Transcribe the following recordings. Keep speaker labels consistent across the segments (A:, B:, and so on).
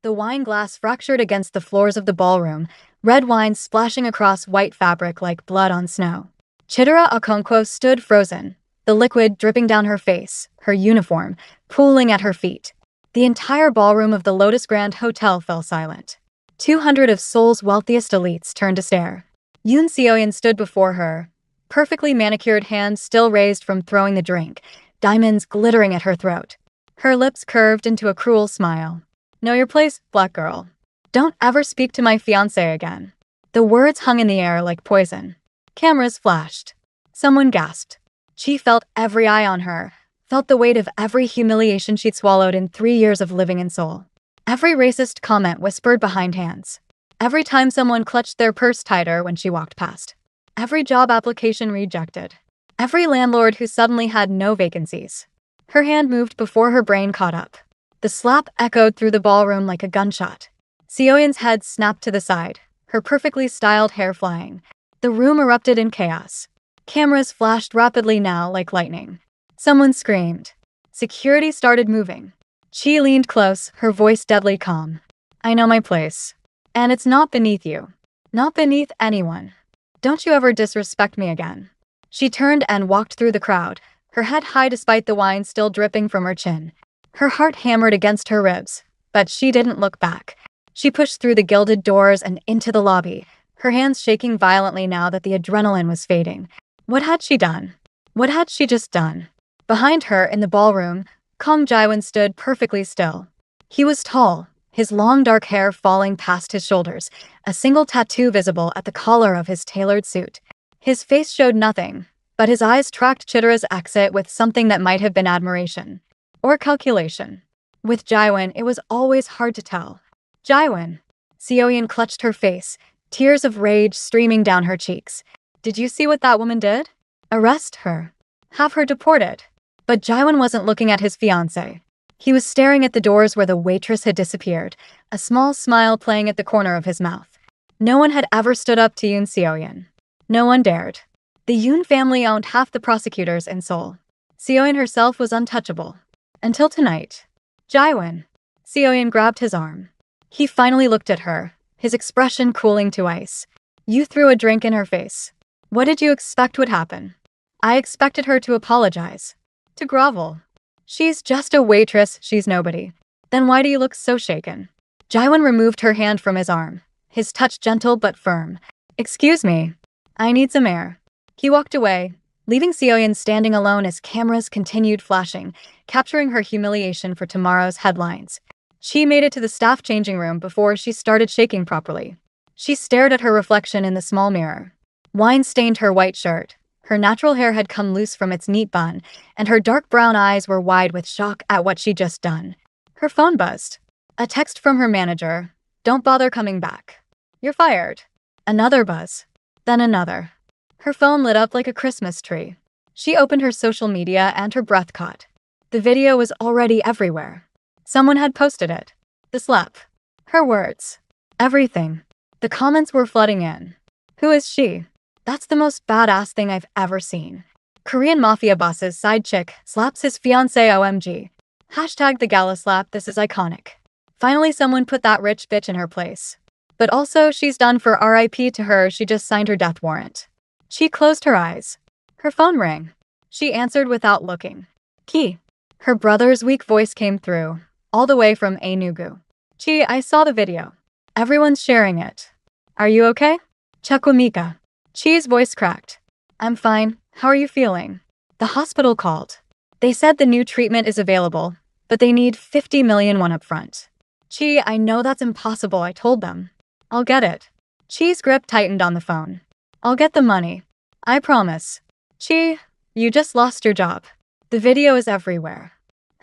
A: The wine glass fractured against the floors of the ballroom, red wine splashing across white fabric like blood on snow. Chidera Okonkwo stood frozen, the liquid dripping down her face, her uniform, pooling at her feet. The entire ballroom of the Lotus Grand Hotel fell silent. 200 of Seoul's wealthiest elites turned to stare. Yoon Seoyeon stood before her, perfectly manicured hands still raised from throwing the drink, diamonds glittering at her throat. Her lips curved into a cruel smile. "Know your place, black girl. Don't ever speak to my fiancé again." The words hung in the air like poison. Cameras flashed. Someone gasped. She felt every eye on her, felt the weight of every humiliation she'd swallowed in 3 years of living in Seoul. Every racist comment whispered behind hands. Every time someone clutched their purse tighter when she walked past. Every job application rejected. Every landlord who suddenly had no vacancies. Her hand moved before her brain caught up. The slap echoed through the ballroom like a gunshot. Seoyeon's head snapped to the side, her perfectly styled hair flying. The room erupted in chaos. Cameras flashed rapidly now like lightning. Someone screamed. Security started moving. She leaned close, her voice deadly calm. "I know my place. And it's not beneath you. Not beneath anyone. Don't you ever disrespect me again." She turned and walked through the crowd, her head high despite the wine still dripping from her chin. Her heart hammered against her ribs, but she didn't look back. She pushed through the gilded doors and into the lobby, her hands shaking violently now that the adrenaline was fading. What had she done? What had she just done? Behind her, in the ballroom, Kong Jae-won stood perfectly still. He was tall, his long dark hair falling past his shoulders, a single tattoo visible at the collar of his tailored suit. His face showed nothing, but his eyes tracked Chidera's exit with something that might have been admiration. Or calculation. With Jae-won, it was always hard to tell. "Jae-won." Seoyeon clutched her face, tears of rage streaming down her cheeks. "Did you see what that woman did? Arrest her. Have her deported." But Jae-won wasn't looking at his fiancée. He was staring at the doors where the waitress had disappeared, a small smile playing at the corner of his mouth. No one had ever stood up to Yoon Seoyeon. No one dared. The Yoon family owned half the prosecutors in Seoul. Seoyeon herself was untouchable. Until tonight. "Jae-won." Seoyeon grabbed his arm. He finally looked at her, his expression cooling to ice. "You threw a drink in her face. What did you expect would happen?" "I expected her to apologize. To grovel. She's just a waitress, she's nobody." "Then why do you look so shaken?" Jae-won removed her hand from his arm, his touch gentle but firm. "Excuse me. I need some air." He walked away, leaving Seoyeon standing alone as cameras continued flashing, capturing her humiliation for tomorrow's headlines. She made it to the staff changing room before she started shaking properly. She stared at her reflection in the small mirror. Wine stained her white shirt. Her natural hair had come loose from its neat bun, and her dark brown eyes were wide with shock at what she'd just done. Her phone buzzed. A text from her manager. "Don't bother coming back. You're fired." Another buzz. Then another. Her phone lit up like a Christmas tree. She opened her social media and her breath caught. The video was already everywhere. Someone had posted it. The slap. Her words. Everything. The comments were flooding in. "Who is she? That's the most badass thing I've ever seen. Korean Mafia boss's side chick slaps his fiancé OMG. Hashtag the gala slap, this is iconic." Finally someone put that rich bitch in her place. But also she's done for RIP to her, she just signed her death warrant. She closed her eyes. Her phone rang. She answered without looking. "Ki." Her brother's weak voice came through, all the way from Enugu. "Chi, I saw the video. Everyone's sharing it. Are you okay?" "Chukwamika." Chi's voice cracked. "I'm fine. How are you feeling?" "The hospital called. They said the new treatment is available, but they need 50 million won up front." "Chi, I know that's impossible, I told them. I'll get it." Chi's grip tightened on the phone. "I'll get the money. I promise." "Chi, you just lost your job. The video is everywhere."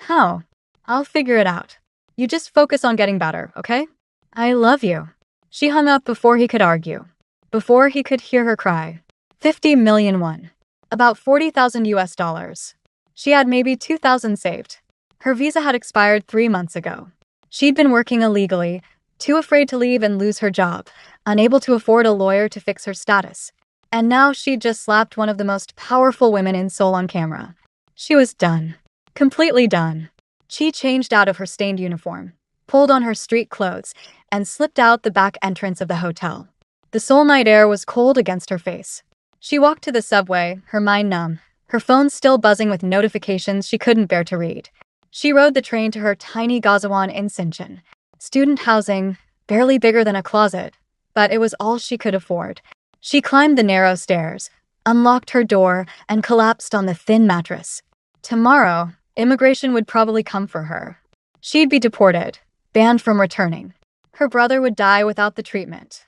A: "How?" "I'll figure it out. You just focus on getting better, okay? I love you." She hung up before he could argue. Before he could hear her cry. 50 million won. About $40,000. She had maybe 2,000 saved. Her visa had expired 3 months ago. She'd been working illegally, too afraid to leave and lose her job, unable to afford a lawyer to fix her status. And now she'd just slapped one of the most powerful women in Seoul on camera. She was done. Completely done. She changed out of her stained uniform, pulled on her street clothes, and slipped out the back entrance of the hotel. The Seoul night air was cold against her face. She walked to the subway, her mind numb, her phone still buzzing with notifications she couldn't bear to read. She rode the train to her tiny Gazawan in Sinchon. Student housing, barely bigger than a closet, but it was all she could afford. She climbed the narrow stairs, unlocked her door, and collapsed on the thin mattress. Tomorrow, immigration would probably come for her. She'd be deported, banned from returning. Her brother would die without the treatment.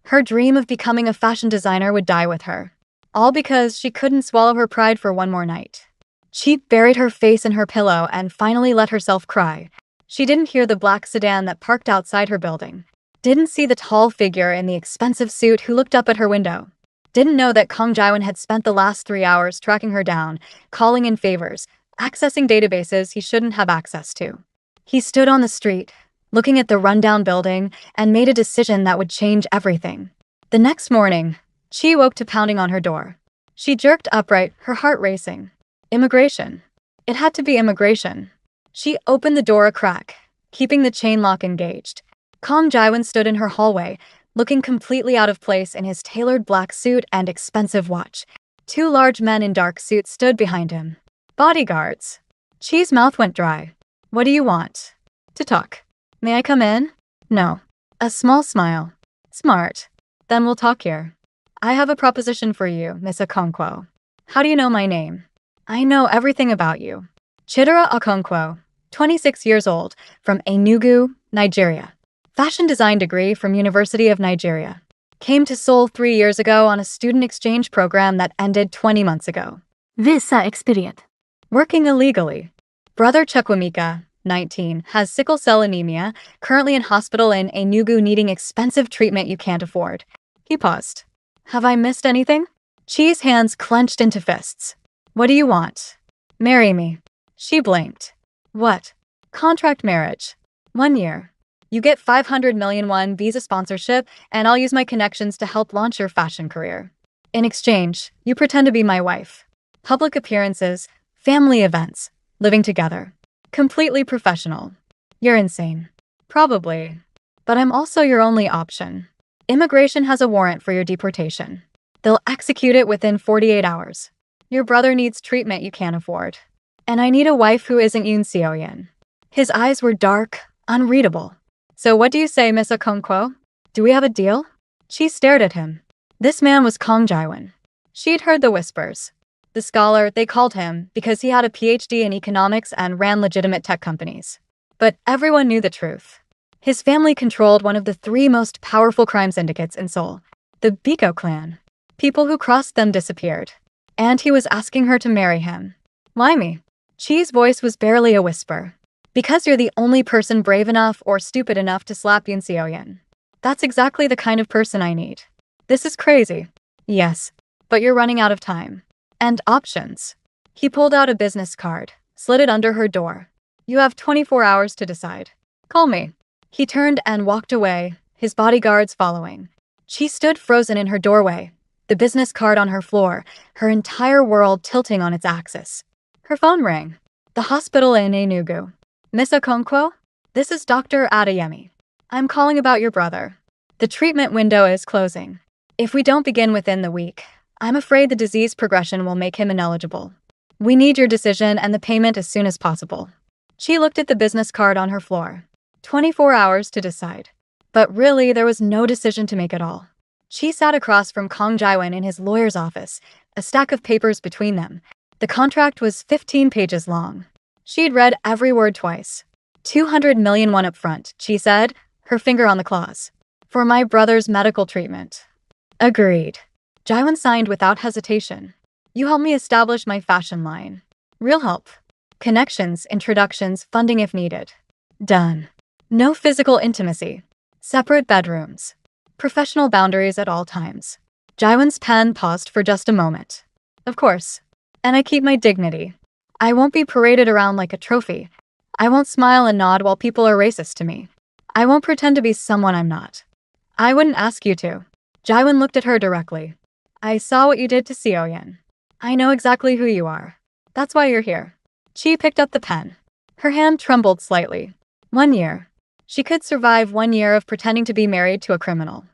A: Her dream of becoming a fashion designer would die with her. All because she couldn't swallow her pride for one more night. She buried her face in her pillow and finally let herself cry. She didn't hear the black sedan that parked outside her building. Didn't see the tall figure in the expensive suit who looked up at her window. Didn't know that Kang Jae-won had spent the last 3 hours tracking her down, calling in favors, accessing databases he shouldn't have access to. He stood on the street, looking at the rundown building, and made a decision that would change everything. The next morning, Chi woke to pounding on her door. She jerked upright, her heart racing. Immigration. It had to be immigration. She opened the door a crack, keeping the chain lock engaged. Kang Jae-won stood in her hallway, looking completely out of place in his tailored black suit and expensive watch. 2 large men in dark suits stood behind him. Bodyguards. Chi's mouth went dry. What do you want? To talk. May I come in? No. A small smile. Smart. Then we'll talk here. I have a proposition for you, Miss Okonkwo. How do you know my name? I know everything about you. Chidera Okonkwo, 26 years old, from Enugu, Nigeria. Fashion design degree from University of Nigeria. Came to Seoul 3 years ago on a student exchange program that ended 20 months ago. Visa expired. Working illegally. Brother Chukwemeka, 19, has sickle cell anemia, currently in hospital in Enugu needing expensive treatment you can't afford. He paused. Have I missed anything? Chi's hands clenched into fists. What do you want? Marry me. She blinked. What? Contract marriage. 1 year. You get 500 million won visa sponsorship, and I'll use my connections to help launch your fashion career. In exchange, you pretend to be my wife. Public appearances, family events, living together. Completely professional. You're insane. Probably. But I'm also your only option. Immigration has a warrant for your deportation. They'll execute it within 48 hours. Your brother needs treatment you can't afford. And I need a wife who isn't Yoon Seo-yeon. His eyes were dark, unreadable. So what do you say, Miss Okonkwo? Do we have a deal? She stared at him. This man was Kang Jae-won. She'd heard the whispers. The scholar, they called him, because he had a PhD in economics and ran legitimate tech companies. But everyone knew the truth. His family controlled one of the 3 most powerful crime syndicates in Seoul, the Biko clan. People who crossed them disappeared. And he was asking her to marry him. Why me? Chi's voice was barely a whisper. Because you're the only person brave enough or stupid enough to slap Yoon Seo-yeon. That's exactly the kind of person I need. This is crazy. Yes, but you're running out of time. And options. He pulled out a business card, slid it under her door. You have 24 hours to decide. Call me. He turned and walked away, his bodyguards following. She stood frozen in her doorway, the business card on her floor, her entire world tilting on its axis. Her phone rang. The hospital in Enugu. Miss Okonkwo? This is Dr. Adeyemi. I'm calling about your brother. The treatment window is closing. If we don't begin within the week, I'm afraid the disease progression will make him ineligible. We need your decision and the payment as soon as possible. She looked at the business card on her floor. 24 hours to decide. But really, there was no decision to make at all. She sat across from Kang Jae-won in his lawyer's office, a stack of papers between them. The contract was 15 pages long. She'd read every word twice. 200 million won up front, she said, her finger on the clause. For my brother's medical treatment. Agreed. Jae-won signed without hesitation. You help me establish my fashion line. Real help. Connections, introductions, funding if needed. Done. No physical intimacy. Separate bedrooms. Professional boundaries at all times. Jae-won's pen paused for just a moment. Of course. And I keep my dignity. I won't be paraded around like a trophy. I won't smile and nod while people are racist to me. I won't pretend to be someone I'm not. I wouldn't ask you to. Jae-won looked at her directly. I saw what you did to Seo-yeon. I know exactly who you are. That's why you're here. Chi picked up the pen. Her hand trembled slightly. 1 year. She could survive 1 year of pretending to be married to a criminal.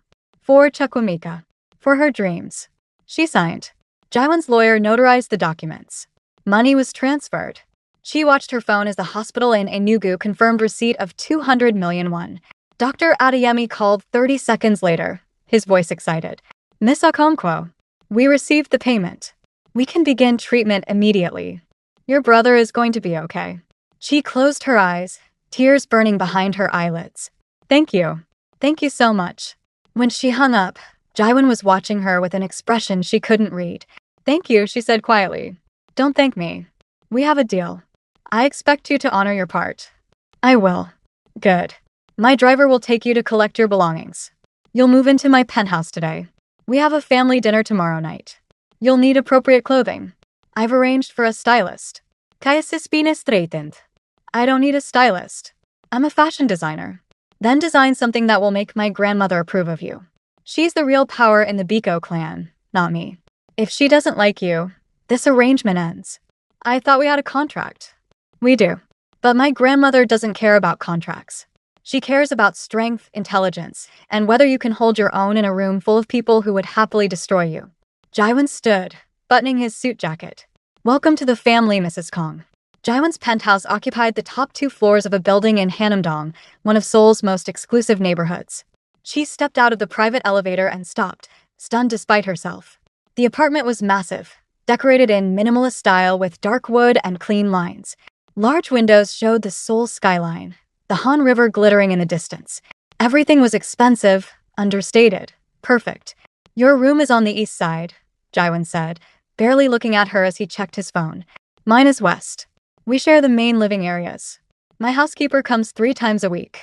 A: For Chukwemeka. For her dreams. She signed. Jaiwan's lawyer notarized the documents. Money was transferred. She watched her phone as the hospital in Enugu confirmed receipt of 200 million won. Dr. Adeyemi called 30 seconds later, his voice excited. Miss Okonkwo, we received the payment. We can begin treatment immediately. Your brother is going to be okay. She closed her eyes, tears burning behind her eyelids. Thank you. Thank you so much. When she hung up, Jaiwan was watching her with an expression she couldn't read. Thank you, she said quietly. Don't thank me. We have a deal. I expect you to honor your part. I will. Good. My driver will take you to collect your belongings. You'll move into my penthouse today. We have a family dinner tomorrow night. You'll need appropriate clothing. I've arranged for a stylist. Kaya Sispina straightened. I don't need a stylist. I'm a fashion designer. Then design something that will make my grandmother approve of you. She's the real power in the Biko clan, not me. If she doesn't like you, this arrangement ends. I thought we had a contract. We do. But my grandmother doesn't care about contracts. She cares about strength, intelligence, and whether you can hold your own in a room full of people who would happily destroy you. Jaiwan stood, buttoning his suit jacket. Welcome to the family, Mrs. Kong. Jaiwan's penthouse occupied the top 2 floors of a building in Hanamdong, one of Seoul's most exclusive neighborhoods. She stepped out of the private elevator and stopped, stunned despite herself. The apartment was massive, decorated in minimalist style with dark wood and clean lines. Large windows showed the Seoul skyline, the Han River glittering in the distance. Everything was expensive, understated, perfect. Your room is on the east side, Jaiwan said, barely looking at her as he checked his phone. Mine is west. We share the main living areas. My housekeeper comes 3 times a week.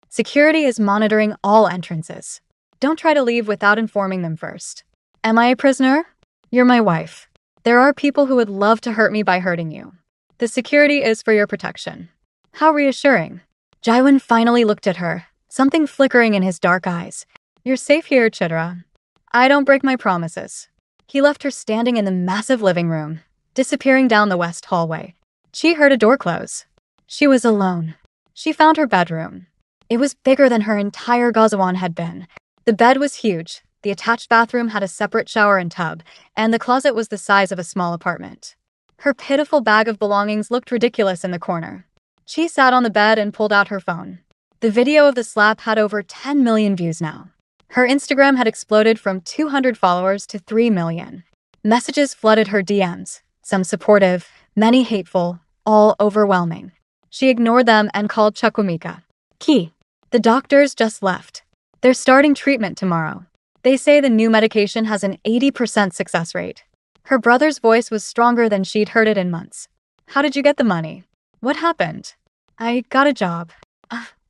A: Security is monitoring all entrances. Don't try to leave without informing them first. Am I a prisoner? You're my wife. There are people who would love to hurt me by hurting you. The security is for your protection. How reassuring. Jaiwan finally looked at her, something flickering in his dark eyes. You're safe here, Chitra. I don't break my promises. He left her standing in the massive living room, disappearing down the west hallway. She heard a door close. She was alone. She found her bedroom. It was bigger than her entire Gazawan had been. The bed was huge, the attached bathroom had a separate shower and tub, and the closet was the size of a small apartment. Her pitiful bag of belongings looked ridiculous in the corner. She sat on the bed and pulled out her phone. The video of the slap had over 10 million views now. Her Instagram had exploded from 200 followers to 3 million. Messages flooded her DMs, some supportive, many hateful, all overwhelming. She ignored them and called Chukwemeka. Key. The doctors just left. They're starting treatment tomorrow. They say the new medication has an 80% success rate. Her brother's voice was stronger than she'd heard it in months. How did you get the money? What happened? I got a job.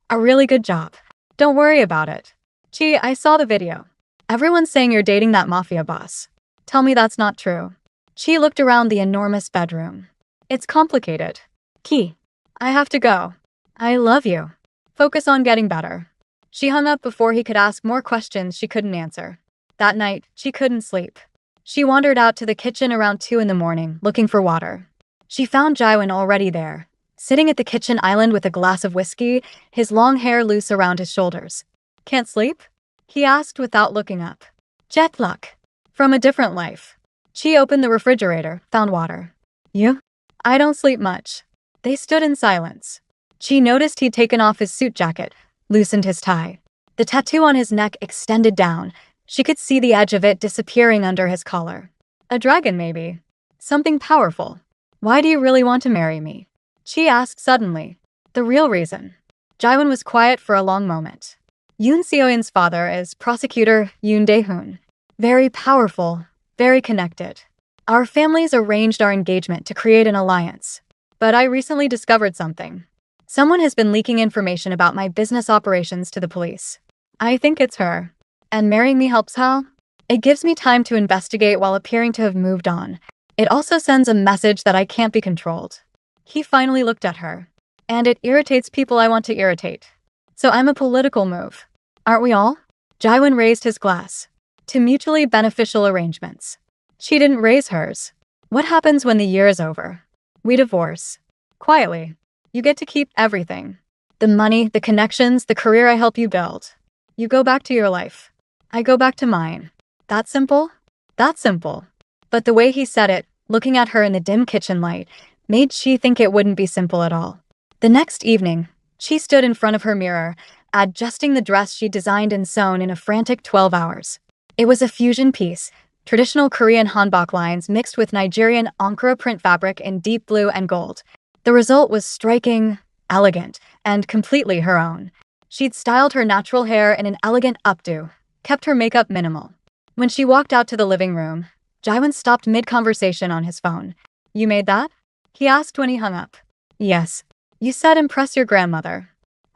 A: A really good job. Don't worry about it. Gee, I saw the video. Everyone's saying you're dating that Mafia boss. Tell me that's not true. She looked around the enormous bedroom. It's complicated. Key. I have to go. I love you. Focus on getting better. She hung up before he could ask more questions she couldn't answer. That night, she couldn't sleep. She wandered out to the kitchen around 2 in the morning, looking for water. She found Jaiwan already there, sitting at the kitchen island with a glass of whiskey, his long hair loose around his shoulders. Can't sleep? He asked without looking up. Jet luck. From a different life. She opened the refrigerator, found water. You? I don't sleep much. They stood in silence. She noticed he'd taken off his suit jacket, loosened his tie. The tattoo on his neck extended down. She could see the edge of it disappearing under his collar. A dragon, maybe. Something powerful. Why do you really want to marry me? She asked suddenly. The real reason. Jaiwan was quiet for a long moment. Yoon Seoin's father is prosecutor Yoon Dae-hoon. Very powerful, very connected. Our families arranged our engagement to create an alliance. But I recently discovered something. Someone has been leaking information about my business operations to the police. I think it's her. And marrying me helps how? It gives me time to investigate while appearing to have moved on. It also sends a message that I can't be controlled. He finally looked at her. And it irritates people I want to irritate. So I'm a political move. Aren't we all? Jaiwan raised his glass. To mutually beneficial arrangements. She didn't raise hers. What happens when the year is over? We divorce. Quietly. You get to keep everything. The money, the connections, the career I help you build. You go back to your life. I go back to mine. That simple? That simple. But the way he said it, looking at her in the dim kitchen light, made she think it wouldn't be simple at all. The next evening, she stood in front of her mirror, adjusting the dress she designed and sewn in a frantic 12 hours. It was a fusion piece, traditional Korean hanbok lines mixed with Nigerian Ankara print fabric in deep blue and gold. The result was striking, elegant, and completely her own. She'd styled her natural hair in an elegant updo, kept her makeup minimal. When she walked out to the living room, Jaewon stopped mid-conversation on his phone. "You made that?" he asked when he hung up. "Yes. You said impress your grandmother."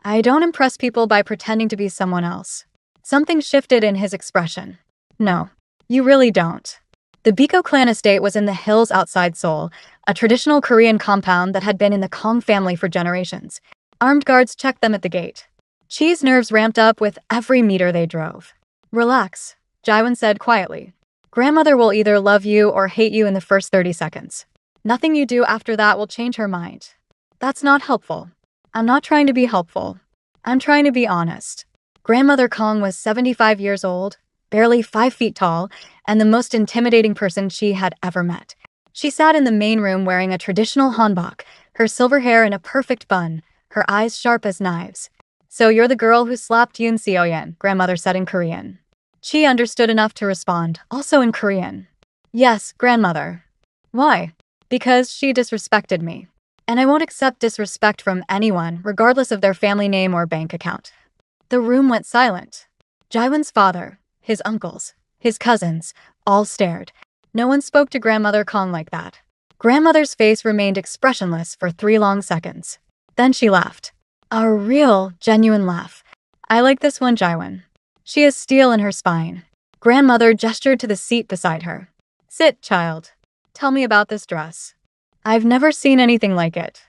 A: "I don't impress people by pretending to be someone else." Something shifted in his expression. "No, you really don't." The Biko clan estate was in the hills outside Seoul, a traditional Korean compound that had been in the Kong family for generations. Armed guards checked them at the gate. Chi's nerves ramped up with every meter they drove. "Relax," Jaewon said quietly. "Grandmother will either love you or hate you in the first 30 seconds. Nothing you do after that will change her mind." "That's not helpful." "I'm not trying to be helpful. I'm trying to be honest." Grandmother Kong was 75 years old, barely 5 feet tall, and the most intimidating person she had ever met. She sat in the main room wearing a traditional hanbok, her silver hair in a perfect bun, her eyes sharp as knives. "So you're the girl who slapped Yoon Seo-yeon," grandmother said in Korean. Chi understood enough to respond, also in Korean. "Yes, grandmother." "Why?" "Because she disrespected me. And I won't accept disrespect from anyone, regardless of their family name or bank account." The room went silent. Jaewon's father, his uncles, his cousins, all stared. No one spoke to Grandmother Kong like that. Grandmother's face remained expressionless for 3 long seconds. Then she laughed. A real, genuine laugh. "I like this one, Jaewon. She has steel in her spine." Grandmother gestured to the seat beside her. "Sit, child. Tell me about this dress." "I've never seen anything like it."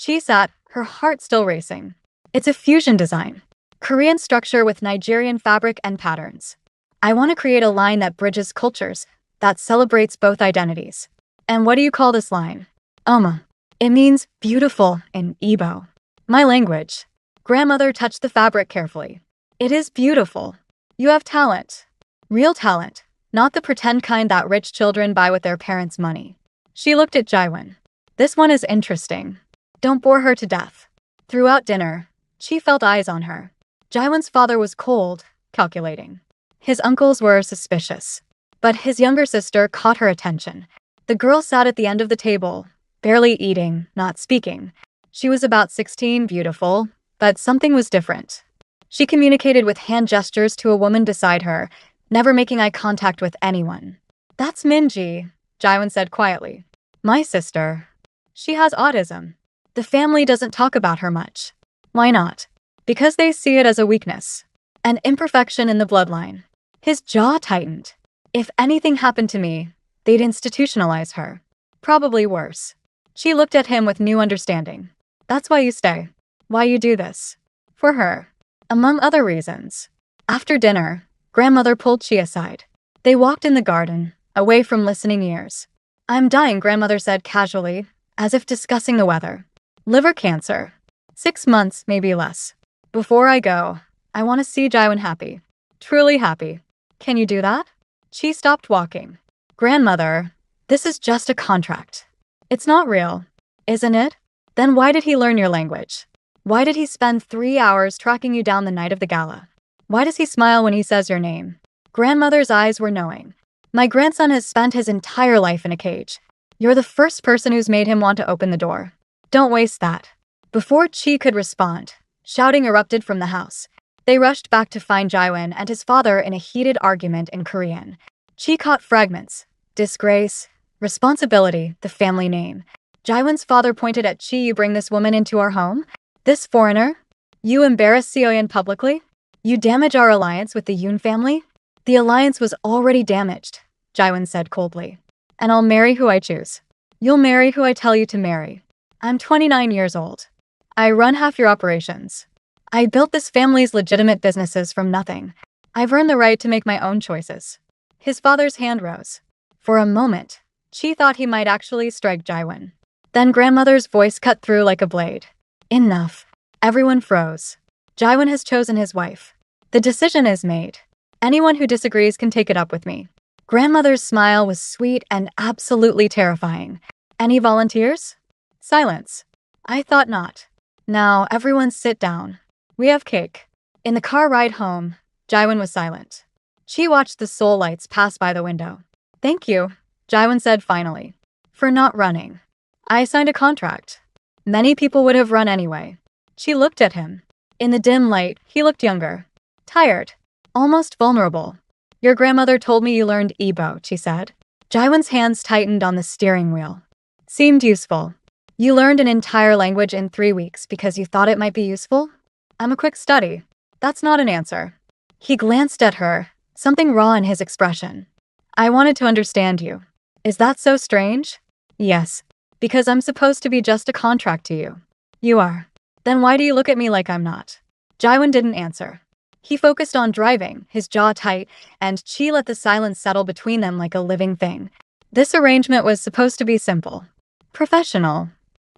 A: Chi sat, her heart still racing. "It's a fusion design. Korean structure with Nigerian fabric and patterns. I want to create a line that bridges cultures, that celebrates both identities." "And what do you call this line?" "Oma." "It means beautiful in Igbo." "My language." Grandmother touched the fabric carefully. "It is beautiful. You have talent. Real talent, not the pretend kind that rich children buy with their parents' money." She looked at Jaewon. "This one is interesting. Don't bore her to death." Throughout dinner, she felt eyes on her. Jaewon's father was cold, calculating. His uncles were suspicious. But his younger sister caught her attention. The girl sat at the end of the table, barely eating, not speaking. She was about 16, beautiful, but something was different. She communicated with hand gestures to a woman beside her, never making eye contact with anyone. "That's Minji," Jaewon said quietly. "My sister. She has autism. The family doesn't talk about her much." "Why not?" "Because they see it as a weakness. An imperfection in the bloodline." His jaw tightened. "If anything happened to me, they'd institutionalize her. Probably worse." She looked at him with new understanding. "That's why you stay. Why you do this." "For her. Among other reasons." After dinner, Grandmother pulled Chi aside. They walked in the garden, away from listening ears. "I'm dying," Grandmother said casually, as if discussing the weather. "Liver cancer. 6 months, maybe less. Before I go, I want to see Jaewon happy. Truly happy. Can you do that?" Chi stopped walking. "Grandmother, this is just a contract. It's not real, isn't it? Then why did he learn your language? Why did he spend 3 hours tracking you down the night of the gala? Why does he smile when he says your name?" Grandmother's eyes were knowing. "My grandson has spent his entire life in a cage. You're the first person who's made him want to open the door. Don't waste that." Before Chi could respond, shouting erupted from the house. They rushed back to find Jaewon and his father in a heated argument in Korean. Chi caught fragments. Disgrace, responsibility, the family name. Jaewon's father pointed at Chi. "You bring this woman into our home? This foreigner? You embarrass Seo-yeon publicly? You damage our alliance with the Yoon family?" "The alliance was already damaged," Jaewon said coldly. "And I'll marry who I choose. You'll marry who I tell you to marry. I'm 29 years old. I run half your operations. I built this family's legitimate businesses from nothing. I've earned the right to make my own choices." His father's hand rose. For a moment, Chi thought he might actually strike Jaewon. Then Grandmother's voice cut through like a blade. "Enough. Everyone froze. Jaiwan has chosen his wife. The decision is made. Anyone who disagrees can take it up with me. Grandmother's smile was sweet and absolutely terrifying. Any volunteers? Silence. I thought not. Now, everyone sit down. We have cake. In the car ride home, Jaiwan was silent. She watched the Seoul lights pass by the window. Thank you, Jaiwan said finally, for not running. I signed a contract. Many people would have run anyway. She looked at him. In the dim light, he looked younger. Tired. Almost vulnerable. Your grandmother told me you learned Igbo, she said. Jaiwan's hands tightened on the steering wheel. Seemed useful. You learned an entire language in 3 weeks because you thought it might be useful? I'm a quick study. That's not an answer. He glanced at her, something raw in his expression. I wanted to understand you. Is that so strange? Yes. Because I'm supposed to be just a contract to you. You are. Then why do you look at me like I'm not? Jaiwan didn't answer. He focused on driving, his jaw tight, and she let the silence settle between them like a living thing. This arrangement was supposed to be simple. Professional.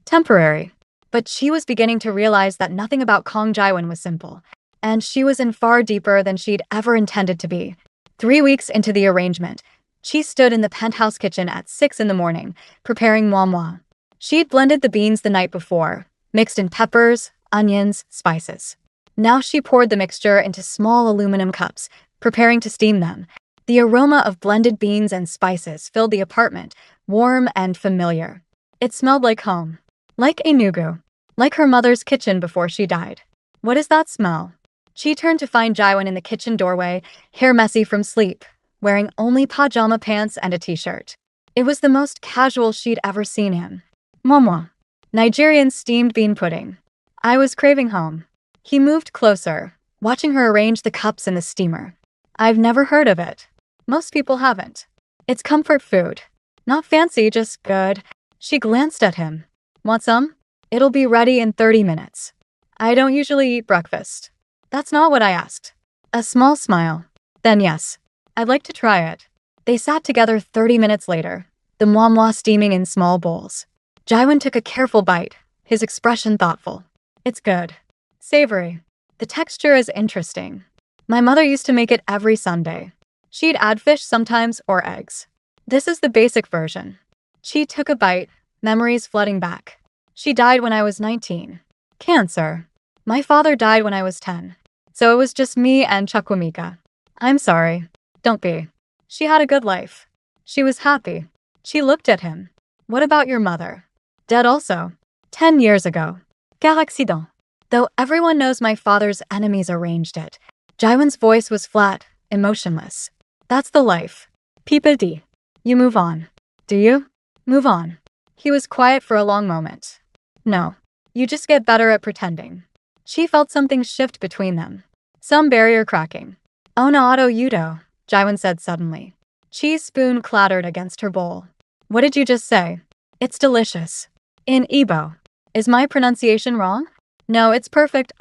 A: Temporary. But she was beginning to realize that nothing about Kong Jaiwan was simple. And she was in far deeper than she'd ever intended to be. 3 weeks into the arrangement, she stood in the penthouse kitchen at 6 in the morning, preparing moi. She'd blended the beans the night before, mixed in peppers, onions, spices. Now she poured the mixture into small aluminum cups, preparing to steam them. The aroma of blended beans and spices filled the apartment, warm and familiar. It smelled like home. Like a nugu. Like her mother's kitchen before she died. What is that smell? She turned to find Jaiwan in the kitchen doorway, hair messy from sleep, wearing only pajama pants and a t-shirt. It was the most casual she'd ever seen him. Moi. Nigerian steamed bean pudding. I was craving home. He moved closer, watching her arrange the cups in the steamer. I've never heard of it. Most people haven't. It's comfort food. Not fancy, just good. She glanced at him. Want some? It'll be ready in 30 minutes. I don't usually eat breakfast. That's not what I asked. A small smile. Then yes. I'd like to try it. They sat together 30 minutes later, the moi steaming in small bowls. Jaiwan took a careful bite, his expression thoughtful. It's good. Savory. The texture is interesting. My mother used to make it every Sunday. She'd add fish sometimes or eggs. This is the basic version. She took a bite, memories flooding back. She died when I was 19. Cancer. My father died when I was 10. So it was just me and Chukwamika. I'm sorry. Don't be. She had a good life. She was happy. She looked at him. What about your mother? Dead also. 10 years ago. Car accident. Though everyone knows my father's enemies arranged it. Jaiwan's voice was flat, emotionless. That's the life. People dit. You move on. Do you? Move on. He was quiet for a long moment. No. You just get better at pretending. She felt something shift between them. Some barrier cracking. Onaado Yudo, Jaiwan said suddenly. Cheese spoon clattered against her bowl. What did you just say? It's delicious. In Igbo. Is my pronunciation wrong? No, it's perfect,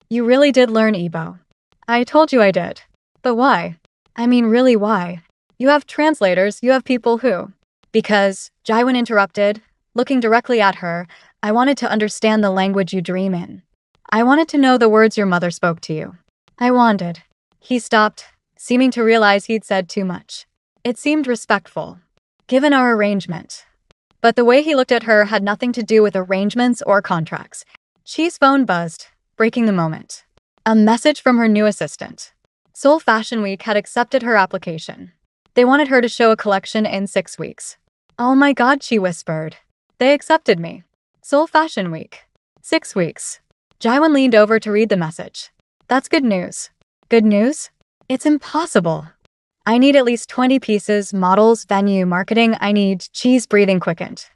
A: You really did learn Igbo. I told you I did. But why? I mean, really why? You have translators, you have people who. Because, Jaiwan interrupted, looking directly at her, I wanted to understand the language you dream in. I wanted to know the words your mother spoke to you. I wanted. He stopped, seeming to realize he'd said too much. It seemed respectful, given our arrangement. But the way he looked at her had nothing to do with arrangements or contracts. Chi's phone buzzed, breaking the moment. A message from her new assistant. Seoul Fashion Week had accepted her application. They wanted her to show a collection in 6 weeks. Oh my God, she whispered. They accepted me. Seoul Fashion Week. 6 weeks. Jaiwan leaned over to read the message. That's good news. Good news? It's impossible. I need at least 20 pieces, models, venue, marketing. I need cheese breathing quickened.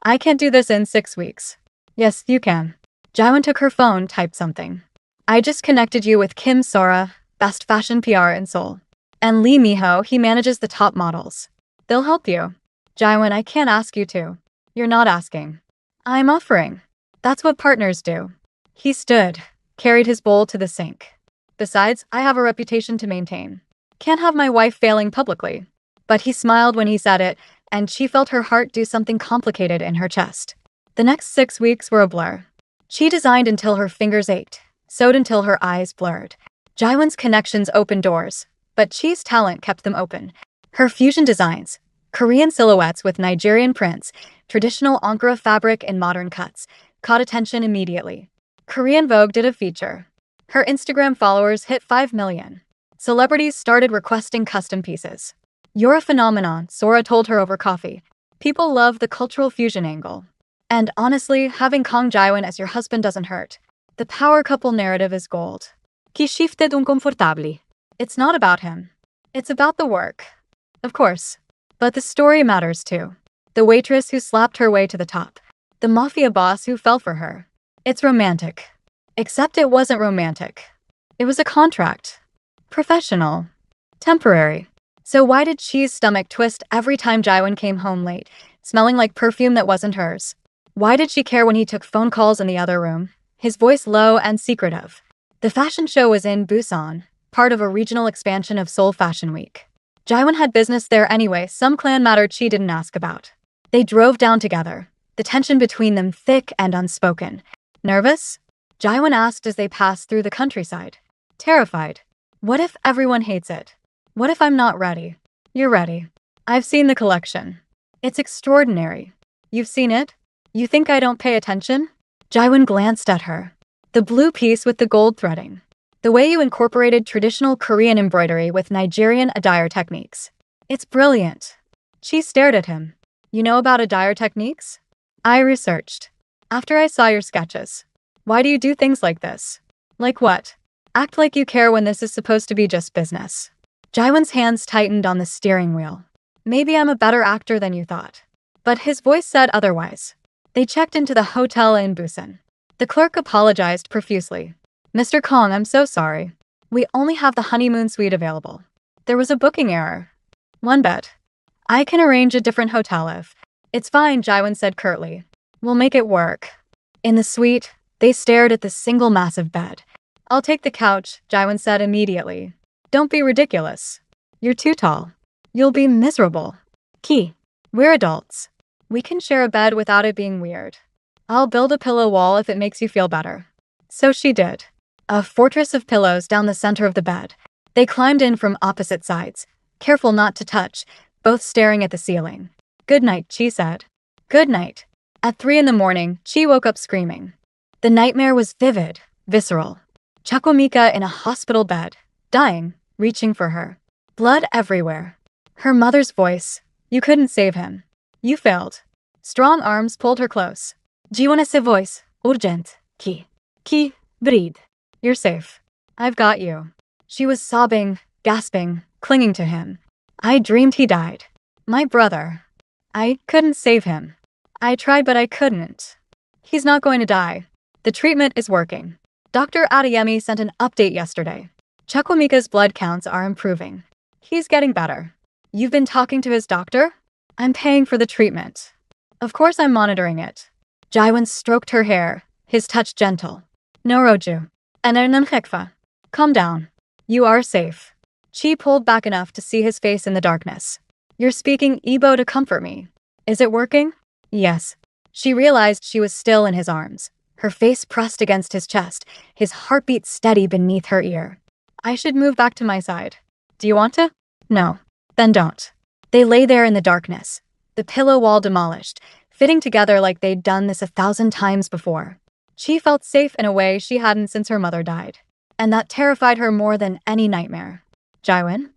A: I can't do this in 6 weeks. Yes, you can. Jaiwan took her phone, typed something. I just connected you with Kim Sora, best fashion PR in Seoul. And Lee Miho, he manages the top models. They'll help you. Jaiwan, I can't ask you to. You're not asking. I'm offering. That's what partners do. He stood, carried his bowl to the sink. Besides, I have a reputation to maintain. Can't have my wife failing publicly. But he smiled when he said it, and she felt her heart do something complicated in her chest. The next 6 weeks were a blur. She designed until her fingers ached, sewed until her eyes blurred. Jaiwon's connections opened doors, but Chi's talent kept them open. Her fusion designs, Korean silhouettes with Nigerian prints, traditional Ankara fabric in modern cuts, caught attention immediately. Korean Vogue did a feature. Her Instagram followers hit 5 million. Celebrities started requesting custom pieces. "You're a phenomenon," Sora told her over coffee. "People love the cultural fusion angle. And honestly, having Kang Jaewon as your husband doesn't hurt. The power couple narrative is gold." Qui shifted uncomfortably. It's not about him. It's about the work. Of course. But the story matters too. The waitress who slapped her way to the top. The mafia boss who fell for her. It's romantic. Except it wasn't romantic. It was a contract. Professional. Temporary. So why did Chi's stomach twist every time Jaewon came home late, smelling like perfume that wasn't hers? Why did she care when he took phone calls in the other room, his voice low and secretive? The fashion show was in Busan, part of a regional expansion of Seoul Fashion Week. Jaewon had business there anyway, some clan matter Chi didn't ask about. They drove down together, the tension between them thick and unspoken. Nervous? Jaewon asked as they passed through the countryside. Terrified. What if everyone hates it? What if I'm not ready? You're ready. I've seen the collection. It's extraordinary. You've seen it? You think I don't pay attention? Jaewon glanced at her. The blue piece with the gold threading. The way you incorporated traditional Korean embroidery with Nigerian attire techniques. It's brilliant. She stared at him. You know about attire techniques? I researched. After I saw your sketches. Why do you do things like this? Like what? Act like you care when this is supposed to be just business. Jaewon's hands tightened on the steering wheel. Maybe I'm a better actor than you thought. But his voice said otherwise. They checked into the hotel in Busan. The clerk apologized profusely. "Mr. Kong, I'm so sorry. We only have the honeymoon suite available. There was a booking error. One bed. I can arrange a different hotel if." "It's fine," Jaewon said curtly. "We'll make it work." In the suite, they stared at the single massive bed. "I'll take the couch," Jaewon said immediately. "Don't be ridiculous. You're too tall. You'll be miserable." "Key. We're adults. We can share a bed without it being weird. I'll build a pillow wall if it makes you feel better." So she did. A fortress of pillows down the center of the bed. They climbed in from opposite sides, careful not to touch, both staring at the ceiling. "Good night," Chi said. "Good night." At 3 in the morning, Chi woke up screaming. The nightmare was vivid, visceral. Chakwamika in a hospital bed, dying, reaching for her. Blood everywhere. Her mother's voice. "You couldn't save him. You failed." Strong arms pulled her close. "Jiwon voice. Urgent. Ki. Ki. Breathe. You're safe. I've got you." She was sobbing, gasping, clinging to him. "I dreamed he died. My brother. I couldn't save him. I tried but I couldn't. He's not going to die. The treatment is working. Dr. Adeyemi sent an update yesterday. Chakwamika's blood counts are improving. He's getting better. You've been talking to his doctor? I'm paying for the treatment. Of course I'm monitoring it." Jaewon stroked her hair, his touch gentle. "No Roju. Hekfa. Calm down. You are safe." Chi pulled back enough to see his face in the darkness. "You're speaking Igbo to comfort me. Is it working?" "Yes." She realized she was still in his arms, her face pressed against his chest, his heartbeat steady beneath her ear. "I should move back to my side. Do you want to?" "No." "Then don't." They lay there in the darkness, the pillow wall demolished, fitting together like they'd done this 1,000 times before. She felt safe in a way she hadn't since her mother died. And that terrified her more than any nightmare. "Jaewon?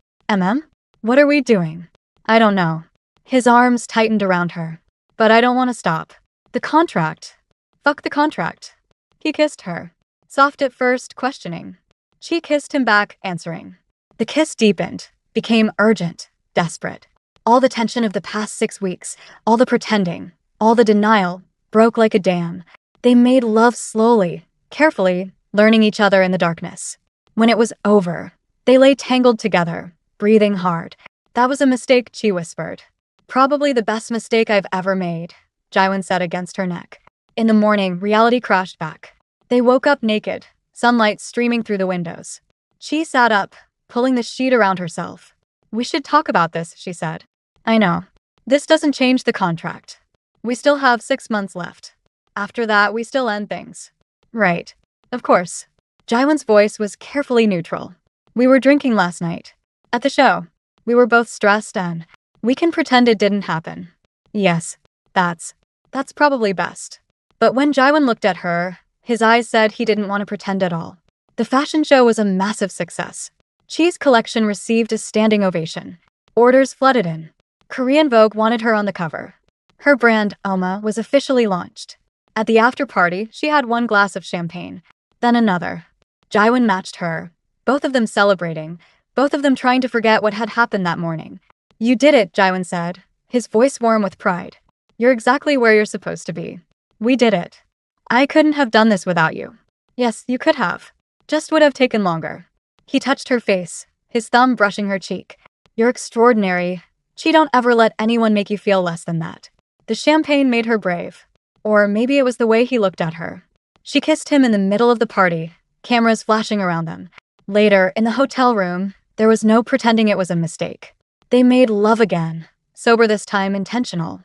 A: What are we doing?" "I don't know." His arms tightened around her. "But I don't want to stop. The contract. Fuck the contract." He kissed her. Soft at first, questioning. She kissed him back, answering. The kiss deepened, became urgent, desperate. All the tension of the past 6 weeks, all the pretending, all the denial, broke like a dam. They made love slowly, carefully, learning each other in the darkness. When it was over, they lay tangled together, breathing hard. "That was a mistake," Chi whispered. "Probably the best mistake I've ever made," Jaewon said against her neck. In the morning, reality crashed back. They woke up naked, sunlight streaming through the windows. Chi sat up, pulling the sheet around herself. "We should talk about this," she said. "I know. This doesn't change the contract. We still have 6 months left. After that, we still end things." Right. Of course. Jaiwon's voice was carefully neutral. We were drinking last night. At the show. We were both stressed and we can pretend it didn't happen. Yes. That's probably best. But when Jaiwon looked at her, his eyes said he didn't want to pretend at all. The fashion show was a massive success. Chi's collection received a standing ovation. Orders flooded in. Korean Vogue wanted her on the cover. Her brand, Oma, was officially launched. At the after-party, she had one glass of champagne, then another. Jaiwon matched her, both of them celebrating, both of them trying to forget what had happened that morning. You did it, Jaiwon said, his voice warm with pride. You're exactly where you're supposed to be. We did it. I couldn't have done this without you. Yes, you could have. Just would have taken longer. He touched her face, his thumb brushing her cheek. You're extraordinary. Chi, don't ever let anyone make you feel less than that. The champagne made her brave. Or maybe it was the way he looked at her. She kissed him in the middle of the party, cameras flashing around them. Later, in the hotel room, there was no pretending it was a mistake. They made love again, sober this time, intentional.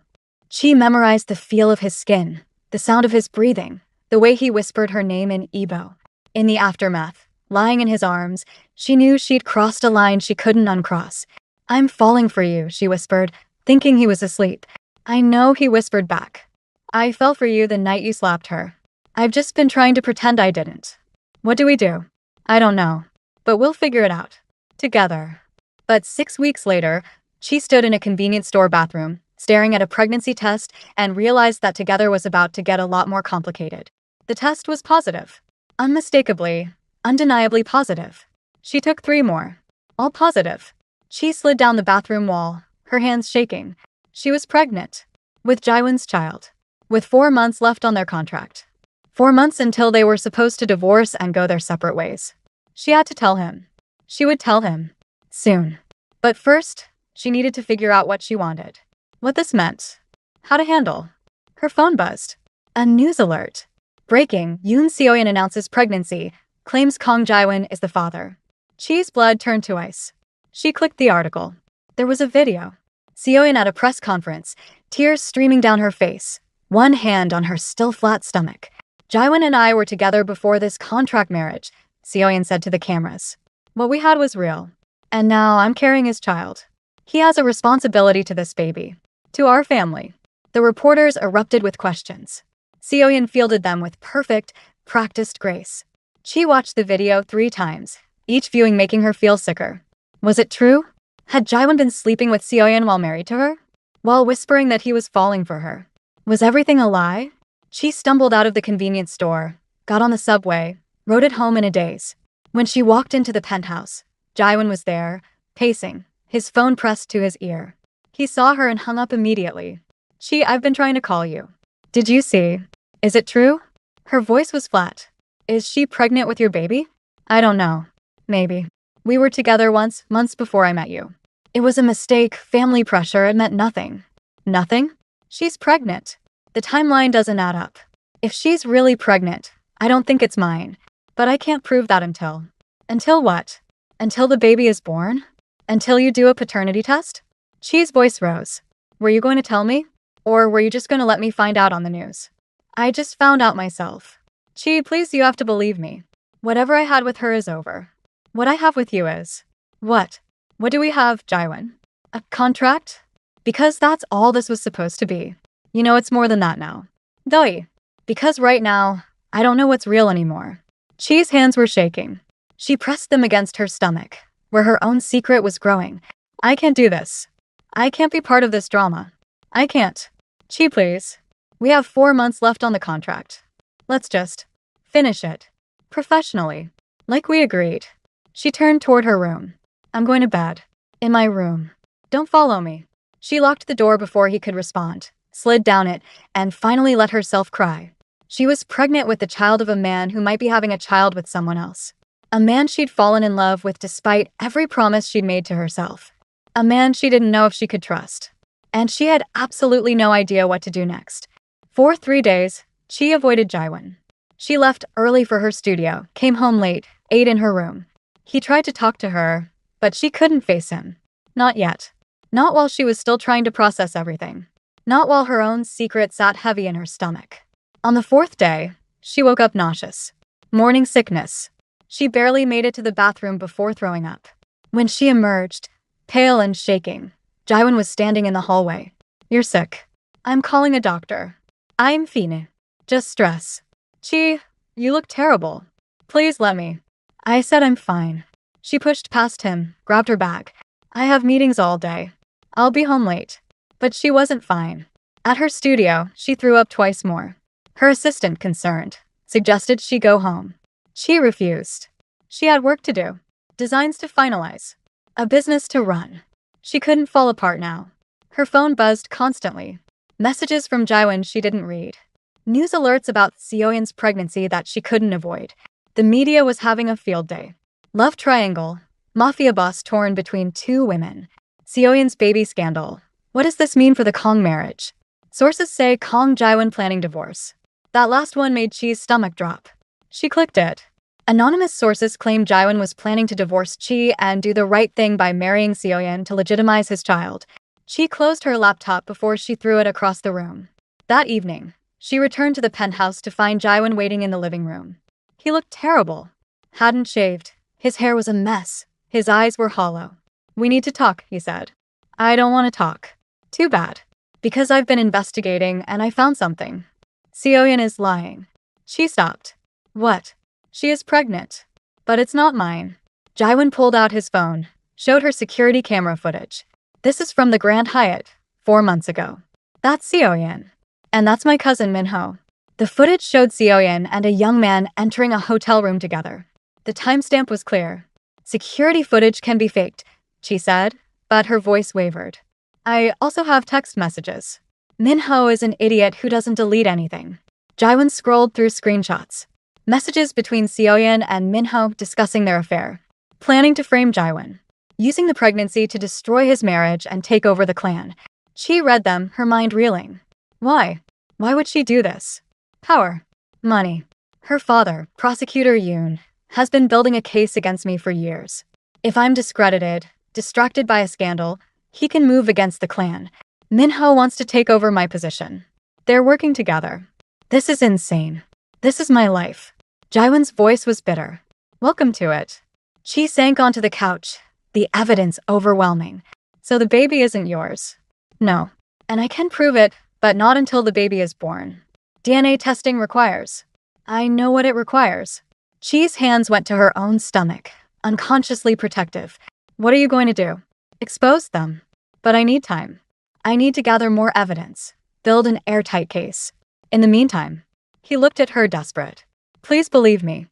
A: Chi memorized the feel of his skin, the sound of his breathing, the way he whispered her name in Igbo. In the aftermath, lying in his arms, she knew she'd crossed a line she couldn't uncross. I'm falling for you, she whispered, thinking he was asleep. I know, he whispered back. I fell for you the night you slapped her. I've just been trying to pretend I didn't. What do we do? I don't know. But we'll figure it out. Together. But 6 weeks later, she stood in a convenience store bathroom, staring at a pregnancy test, and realized that together was about to get a lot more complicated. The test was positive. Unmistakably, undeniably positive. She took 3 more. All positive. She slid down the bathroom wall, her hands shaking. She was pregnant. With Jaiwon's child. With 4 months left on their contract. 4 months until they were supposed to divorce and go their separate ways. She had to tell him. She would tell him. Soon. But first, she needed to figure out what she wanted. What this meant. How to handle. Her phone buzzed. A news alert. Breaking, Yoon Seoyeon announces pregnancy, claims Kang Jaiwon is the father. Chi's blood turned to ice. She clicked the article. There was a video. Seoyeon at a press conference, tears streaming down her face, one hand on her still flat stomach. Jaiwon and I were together before this contract marriage, Seoyeon said to the cameras. What we had was real. And now I'm carrying his child. He has a responsibility to this baby. To our family. The reporters erupted with questions. Seoyeon fielded them with perfect, practiced grace. Chi watched the video 3 times, each viewing making her feel sicker. Was it true? Had Jaiwon been sleeping with Seoyeon while married to her? While whispering that he was falling for her? Was everything a lie? She stumbled out of the convenience store, got on the subway, rode it home in a daze. When she walked into the penthouse, Jaiwon was there, pacing, his phone pressed to his ear. He saw her and hung up immediately. Chi, I've been trying to call you. Did you see? Is it true? Her voice was flat. Is she pregnant with your baby? I don't know. Maybe. We were together once, months before I met you. It was a mistake, family pressure, it meant nothing. Nothing? She's pregnant. The timeline doesn't add up. If she's really pregnant, I don't think it's mine. But I can't prove that until. Until what? Until the baby is born? Until you do a paternity test? Chi's voice rose. Were you going to tell me? Or were you just going to let me find out on the news? I just found out myself. Chi, please, you have to believe me. Whatever I had with her is over. What I have with you is. What? What do we have, Jaiwon? A contract? Because that's all this was supposed to be. You know, it's more than that now. Doi. Because right now, I don't know what's real anymore. Chi's hands were shaking. She pressed them against her stomach, where her own secret was growing. I can't do this. I can't be part of this drama. I can't. Chi, please. We have 4 months left on the contract. Let's just finish it. Professionally. Like we agreed. She turned toward her room. I'm going to bed. In my room. Don't follow me. She locked the door before he could respond, slid down it, and finally let herself cry. She was pregnant with the child of a man who might be having a child with someone else. A man she'd fallen in love with despite every promise she'd made to herself. A man she didn't know if she could trust. And she had absolutely no idea what to do next. For 3 days, Chi avoided Jaiwon. She left early for her studio, came home late, ate in her room. He tried to talk to her, but she couldn't face him. Not yet. Not while she was still trying to process everything. Not while her own secret sat heavy in her stomach. On the 4th day, She woke up nauseous. Morning sickness. She barely made it to the bathroom before throwing up. When she emerged, pale and shaking, Jaiwan was standing in the hallway. You're sick. I'm calling a doctor. I'm fine. Just stress. You look terrible. Please let me. I said I'm fine. She pushed past him, grabbed her bag. I have meetings all day. I'll be home late. But she wasn't fine. At her studio, she threw up twice more. Her assistant, concerned, suggested she go home. She refused. She had work to do. Designs to finalize. A business to run. She couldn't fall apart now. Her phone buzzed constantly. Messages from Jaiwan she didn't read. News alerts about Seoyeon's pregnancy that she couldn't avoid. The media was having a field day. Love triangle. Mafia boss torn between two women. Seoyeon's baby scandal. What does this mean for the Kong marriage? Sources say Kong Jaiwan planning divorce. That last one made Chi's stomach drop. She clicked it. Anonymous sources claim Jaiwan was planning to divorce Chi and do the right thing by marrying Seoyeon to legitimize his child. Chi closed her laptop before she threw it across the room. That evening, she returned to the penthouse to find Jaiwan waiting in the living room. He looked terrible. Hadn't shaved. His hair was a mess. His eyes were hollow. We need to talk, he said. I don't want to talk. Too bad. Because I've been investigating and I found something. Seoyeon is lying. She stopped. What? She is pregnant. But it's not mine. Jaiwan pulled out his phone, showed her security camera footage. This is from the Grand Hyatt, 4 months ago. That's Seoyeon. And that's my cousin Minho. The footage showed Seoyeon and a young man entering a hotel room together. The timestamp was clear. Security footage can be faked, she said, but her voice wavered. I also have text messages. Minho is an idiot who doesn't delete anything. Jaiwan scrolled through screenshots. Messages between Seoyeon and Minho discussing their affair. Planning to frame Jaiwan. Using the pregnancy to destroy his marriage and take over the clan. She read them, her mind reeling. Why? Why would she do this? Power. Money. Her father, Prosecutor Yoon, has been building a case against me for years. If I'm discredited, distracted by a scandal, he can move against the clan. Minho wants to take over my position. They're working together. This is insane. This is my life. Jaiwan's voice was bitter. Welcome to it. She sank onto the couch, the evidence overwhelming. So the baby isn't yours? No. And I can prove it, but not until the baby is born. DNA testing requires. I know what it requires. Chi's hands went to her own stomach, unconsciously protective. What are you going to do? Expose them. But I need time. I need to gather more evidence. Build an airtight case. In the meantime, he looked at her desperate. Please believe me.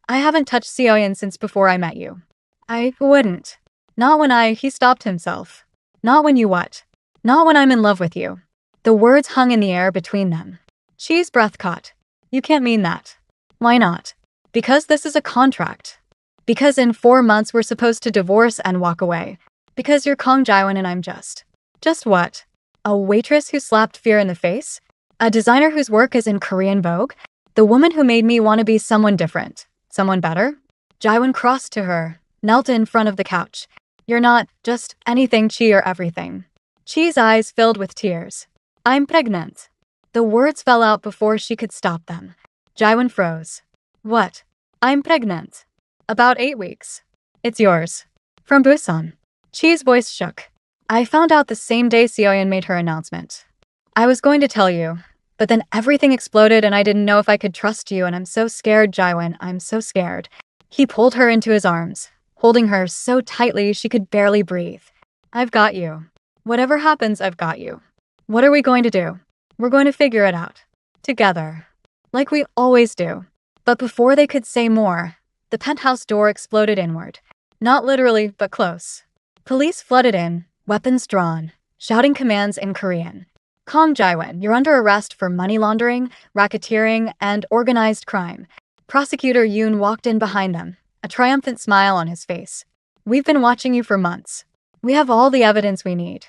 A: I haven't touched Seoyeon since before I met you. I wouldn't. Not when he stopped himself. Not when you what? Not when I'm in love with you. The words hung in the air between them. Chi's breath caught. You can't mean that. Why not? Because this is a contract. Because in 4 months we're supposed to divorce and walk away. Because you're Kong Jaiwan and I'm just what? A waitress who slapped fear in the face? A designer whose work is in Korean Vogue? The woman who made me want to be someone different. Someone better? Jaiwan crossed to her, knelt in front of the couch. You're not just anything, Chi, or everything. Chi's eyes filled with tears. I'm pregnant. The words fell out before she could stop them. Jaiwan froze. What? I'm pregnant. About 8 weeks. It's yours. From Busan. Chi's voice shook. I found out the same day Seoyeon made her announcement. I was going to tell you, but then everything exploded and I didn't know if I could trust you and I'm so scared, Jaiwan, I'm so scared. He pulled her into his arms, holding her so tightly she could barely breathe. I've got you. Whatever happens, I've got you. What are we going to do? We're going to figure it out. Together. Like we always do. But before they could say more, the penthouse door exploded inward. Not literally, but close. Police flooded in, weapons drawn, shouting commands in Korean. Kong Jaiwan, you're under arrest for money laundering, racketeering, and organized crime. Prosecutor Yoon walked in behind them, a triumphant smile on his face. We've been watching you for months. We have all the evidence we need.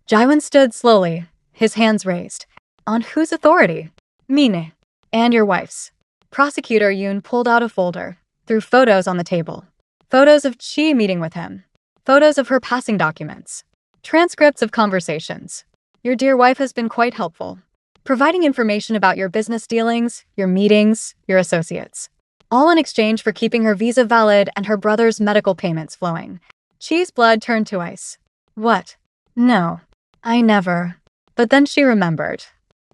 A: Jaiwan stood slowly, his hands raised. On whose authority? Mine. And your wife's. Prosecutor Yoon pulled out a folder, threw photos on the table. Photos of Chi meeting with him. Photos of her passing documents. Transcripts of conversations. Your dear wife has been quite helpful. providing information about your business dealings, your meetings, your associates. All in exchange for keeping her visa valid and her brother's medical payments flowing. Chi's blood turned to ice. What? No. I never. But then she remembered.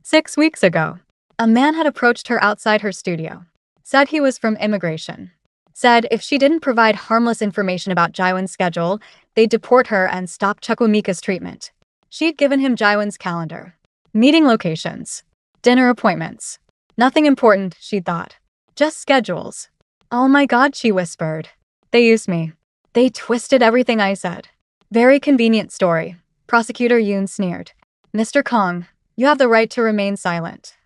A: 6 weeks ago, a man had approached her outside her studio. Said he was from immigration. Said if she didn't provide harmless information about Jaiwon's schedule, they'd deport her and stop Chukwumika's treatment. She'd given him Jaiwon's calendar. Meeting locations. Dinner appointments. Nothing important, she thought. Just schedules. Oh my God, she whispered. They used me. They twisted everything I said. Very convenient story. Prosecutor Yoon sneered. Mr. Kong, you have the right to remain silent.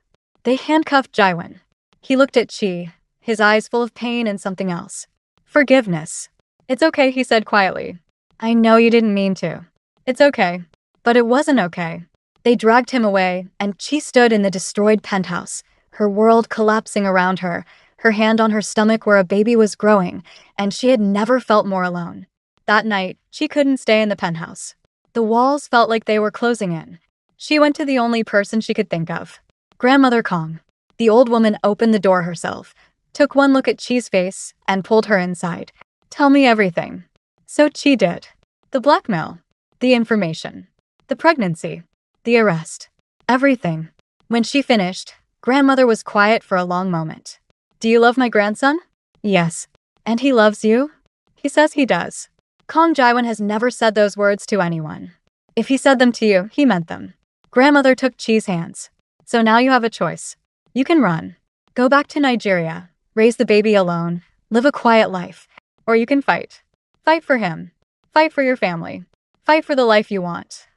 A: They handcuffed Jaiwon. He looked at Chi, his eyes full of pain and something else. Forgiveness. It's okay, he said quietly. I know you didn't mean to. It's okay. But it wasn't okay. They dragged him away, and Chi stood in the destroyed penthouse, her world collapsing around her, her hand on her stomach where a baby was growing, and she had never felt more alone. That night, she couldn't stay in the penthouse. The walls felt like they were closing in. She went to the only person she could think of. Grandmother Kong. The old woman opened the door herself, took one look at Chi's face, and pulled her inside. Tell me everything. So Chi did. The blackmail. The information. The pregnancy. The arrest. Everything. When she finished, grandmother was quiet for a long moment. Do you love my grandson? Yes. And he loves you? He says he does. Kong Jaiwon has never said those words to anyone. If he said them to you, he meant them. Grandmother took Chi's hands. So now you have a choice. You can run. Go back to Nigeria. Raise the baby alone. Live a quiet life. Or you can fight. Fight for him. Fight for your family. Fight for the life you want.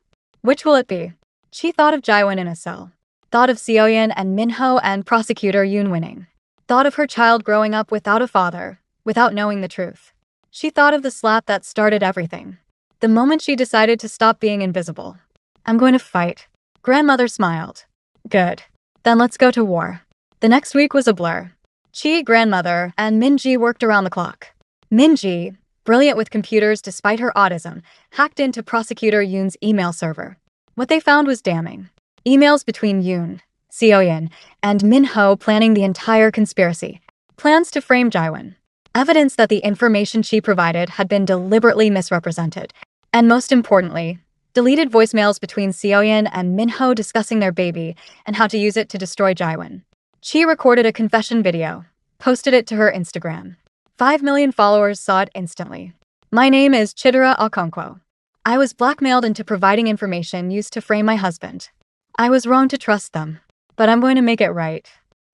A: Which will it be? Chi thought of Jaiwon in a cell. Thought of Seoyeon and Minho and prosecutor Yoon winning. Thought of her child growing up without a father, without knowing the truth. She thought of the slap that started everything. The moment she decided to stop being invisible. I'm going to fight. Grandmother smiled. Good. Then let's go to war. The next week was a blur. Chi, grandmother, and Minji worked around the clock. Minji, brilliant with computers despite her autism, hacked into prosecutor Yoon's email server. What they found was damning. Emails between Yoon, Seoyeon, and Minho planning the entire conspiracy. Plans to frame Jaiwon. Evidence that the information she provided had been deliberately misrepresented. And most importantly, deleted voicemails between Seoyeon and Minho discussing their baby and how to use it to destroy Jaiwon. Chi recorded a confession video, posted it to her Instagram. 5 million followers saw it instantly. My name is Chidera Okonkwo. I was blackmailed into providing information used to frame my husband. I was wrong to trust them, but I'm going to make it right.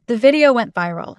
A: The video went viral.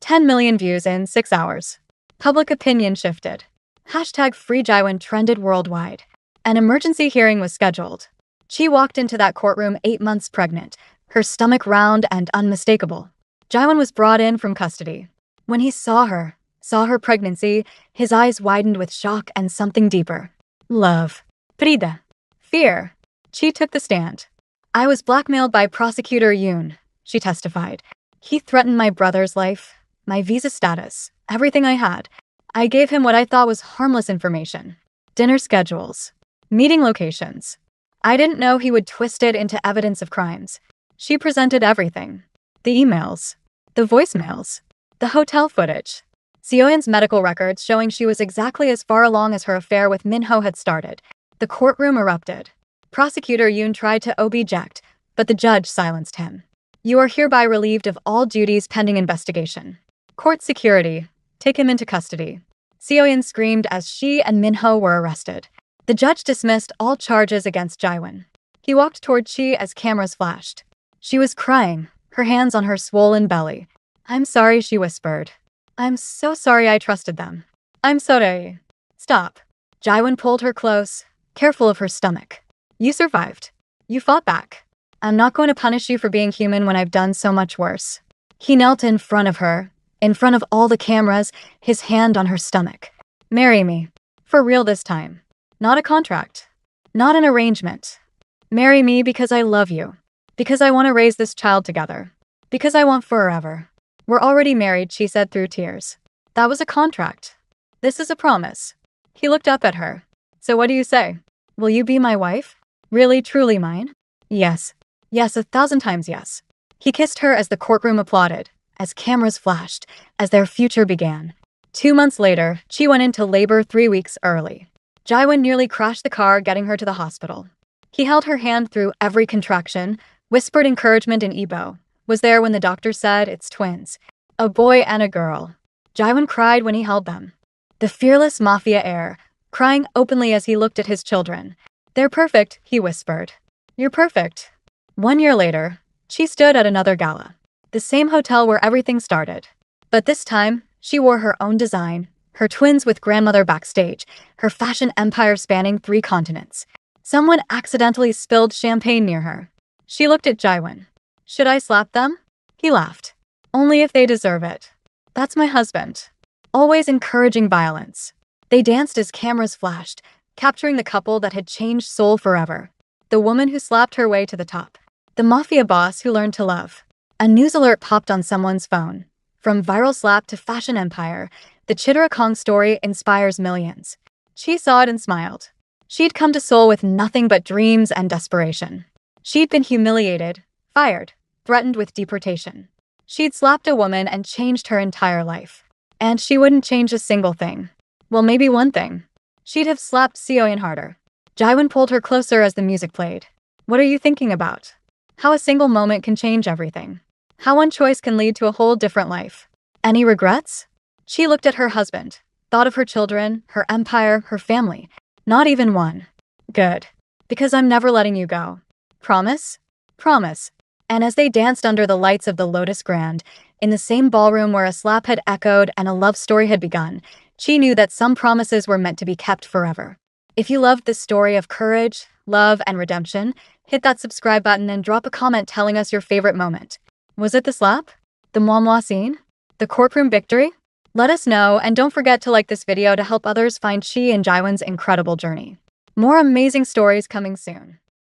A: 10 million views in 6 hours. Public opinion shifted. Hashtag Free Jaiwon trended worldwide. An emergency hearing was scheduled. Chi walked into that courtroom 8 months pregnant, her stomach round and unmistakable. Jaiwon was brought in from custody. When he saw her pregnancy, his eyes widened with shock and something deeper. Love. Prida. Fear. Chi took the stand. I was blackmailed by prosecutor Yoon, she testified. He threatened my brother's life, my visa status, everything I had. I gave him what I thought was harmless information. Dinner schedules. Meeting locations. I didn't know he would twist it into evidence of crimes. She presented everything. The emails. The voicemails. The hotel footage. Seoyeon's medical records showing she was exactly as far along as her affair with Minho had started. The courtroom erupted. Prosecutor Yoon tried to object, but the judge silenced him. You are hereby relieved of all duties pending investigation. Court security. Take him into custody. Seoyeon screamed as she and Minho were arrested. The judge dismissed all charges against Jaiwon. He walked toward Chi as cameras flashed. She was crying, her hands on her swollen belly. I'm sorry, she whispered. I'm so sorry I trusted them. I'm sorry. Stop. Jaiwon pulled her close, careful of her stomach. You survived. You fought back. I'm not going to punish you for being human when I've done so much worse. He knelt in front of her, in front of all the cameras, his hand on her stomach. Marry me. For real this time. Not a contract. Not an arrangement. Marry me because I love you. Because I want to raise this child together. Because I want forever. We're already married, she said through tears. That was a contract. This is a promise. He looked up at her. So what do you say? Will you be my wife? Really, truly mine? Yes. Yes, 1,000 times yes. He kissed her as the courtroom applauded, as cameras flashed, as their future began. 2 months later, she went into labor 3 weeks early. Jaiwan nearly crashed the car getting her to the hospital. He held her hand through every contraction, whispered encouragement in Igbo, was there when the doctor said it's twins, a boy and a girl. Jaiwan cried when he held them. The fearless Mafia heir, crying openly as he looked at his children. They're perfect, he whispered. You're perfect. 1 year later, she stood at another gala. The same hotel where everything started. But this time, she wore her own design, her twins with grandmother backstage, her fashion empire spanning 3 continents. Someone accidentally spilled champagne near her. She looked at Jaiwan. Should I slap them? He laughed. Only if they deserve it. That's my husband. Always encouraging violence. They danced as cameras flashed, capturing the couple that had changed Seoul forever. The woman who slapped her way to the top. The Mafia boss who learned to love. A news alert popped on someone's phone. From viral slap to fashion empire, the Chitara story inspires millions. She saw it and smiled. She'd come to Seoul with nothing but dreams and desperation. She'd been humiliated, fired, threatened with deportation. She'd slapped a woman and changed her entire life. And she wouldn't change a single thing. Well, maybe one thing. She'd have slapped Seoyeon harder. Jaiwan pulled her closer as the music played. What are you thinking about? How a single moment can change everything. How one choice can lead to a whole different life. Any regrets? She looked at her husband, thought of her children, her empire, her family. Not even one. Good. Because I'm never letting you go. Promise? Promise. And as they danced under the lights of the Lotus Grand, in the same ballroom where a slap had echoed and a love story had begun, she knew that some promises were meant to be kept forever. If you loved this story of courage, love, and redemption, hit that subscribe button and drop a comment telling us your favorite moment. Was it the slap? The moi scene? The courtroom victory? Let us know, and don't forget to like this video to help others find she and Jaiwan's incredible journey. More amazing stories coming soon.